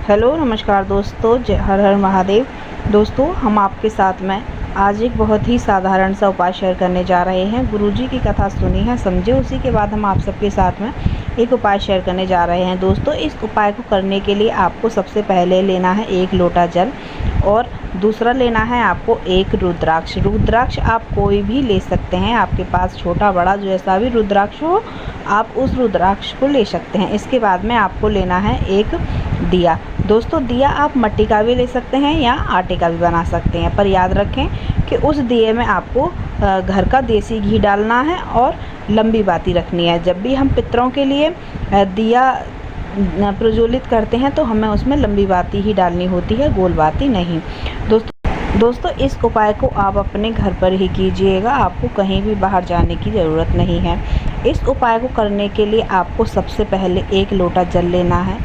Hello नमस्कार दोस्तों, जय हर हर महादेव। दोस्तों, हम आपके साथ में आज एक बहुत ही साधारण सा उपाय शेयर करने जा रहे हैं। गुरुजी की कथा सुनी है, समझे, उसी के बाद हम आप सबके साथ में एक उपाय शेयर करने जा रहे हैं। दोस्तों, इस उपाय को करने के लिए आपको सबसे पहले लेना है 1 लोटा जल और दूसरा लेना है आपको 1 रुद्राक्ष। रुद्राक्ष आप कोई भी ले सकते हैं, आपके पास छोटा बड़ा जैसा भी रुद्राक्ष हो आप उस रुद्राक्ष को ले सकते हैं। इसके बाद में आपको लेना है 1 दिया। दोस्तों, दिया आप मिट्टी का भी ले सकते हैं या आटे का भी बना सकते हैं, पर याद रखें कि उस दिए में आपको घर का देसी घी डालना है और लंबी बाती रखनी है। जब भी हम पितरों के लिए दिया प्रज्वलित करते हैं तो हमें उसमें लंबी बाती ही डालनी होती है, गोल बाती नहीं। दोस्तों, इस उपाय को आप अपने घर पर ही कीजिएगा, आपको कहीं भी बाहर जाने की ज़रूरत नहीं है। इस उपाय को करने के लिए आपको सबसे पहले 1 लोटा जल लेना है।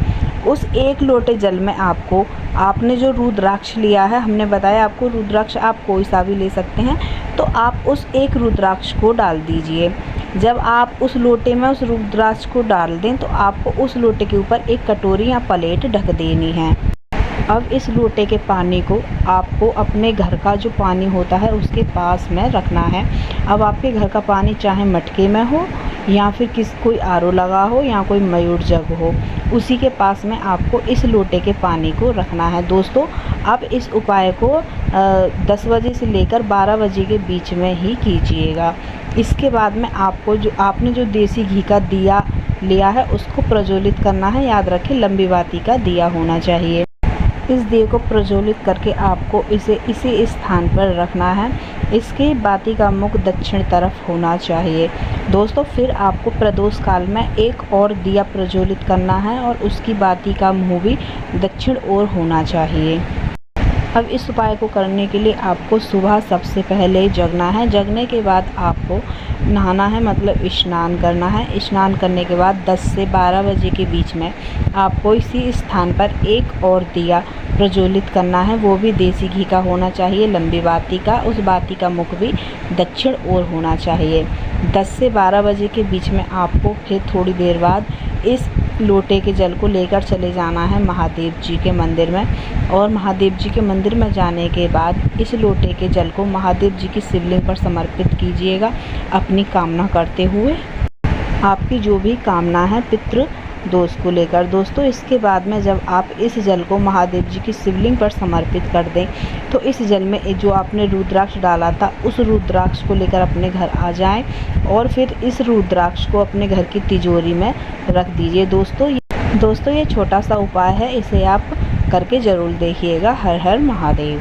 उस 1 लोटे जल में आपने जो रुद्राक्ष लिया है, हमने बताया आपको रुद्राक्ष आप कोई सा भी ले सकते हैं, तो आप उस 1 रुद्राक्ष को डाल दीजिए। जब आप उस लोटे में उस रुद्राक्ष को डाल दें तो आपको उस लोटे के ऊपर एक कटोरी या प्लेट ढक देनी है। अब इस लोटे के पानी को आपको अपने घर का जो पानी होता है उसके पास में रखना है। अब आपके घर का पानी चाहे मटके में हो या फिर कोई आरओ लगा हो या कोई मयूर जग हो, उसी के पास में आपको इस लोटे के पानी को रखना है। दोस्तों, आप इस उपाय को 10 बजे से लेकर 12 बजे के बीच में ही कीजिएगा। इसके बाद में आपने जो देसी घी का दिया लिया है उसको प्रज्वलित करना है। याद रखें, लंबी बाती का दिया होना चाहिए। इस दिए को प्रज्वलित करके आपको इसे इसी स्थान पर रखना है। इसकी बाती का मुख दक्षिण तरफ होना चाहिए। दोस्तों, फिर आपको प्रदोष काल में एक और दिया प्रज्वलित करना है और उसकी बाती का मुँह भी दक्षिण ओर होना चाहिए। अब इस उपाय को करने के लिए आपको सुबह सबसे पहले जगना है। जगने के बाद आपको नहाना है, मतलब स्नान करना है। स्नान करने के बाद 10 से 12 बजे के बीच में आपको इसी स्थान पर एक और दिया प्रज्वलित करना है, वो भी देसी घी का होना चाहिए, लंबी बाती का। उस बाती का मुख भी दक्षिण ओर होना चाहिए। 10 से 12 बजे के बीच में आपको फिर थोड़ी देर बाद इस लोटे के जल को लेकर चले जाना है महादेव जी के मंदिर में, और महादेव जी के मंदिर में जाने के बाद इस लोटे के जल को महादेव जी की शिवलिंग पर समर्पित कीजिएगा, अपनी कामना करते हुए, आपकी जो भी कामना है पितृ दोष को लेकर। दोस्तों, इसके बाद में जब आप इस जल को महादेव जी की शिवलिंग पर समर्पित कर दें तो इस जल में जो आपने रुद्राक्ष डाला था उस रुद्राक्ष को लेकर अपने घर आ जाएं और फिर इस रुद्राक्ष को अपने घर की तिजोरी में रख दीजिए। दोस्तों, ये छोटा सा उपाय है, इसे आप करके ज़रूर देखिएगा। हर हर महादेव।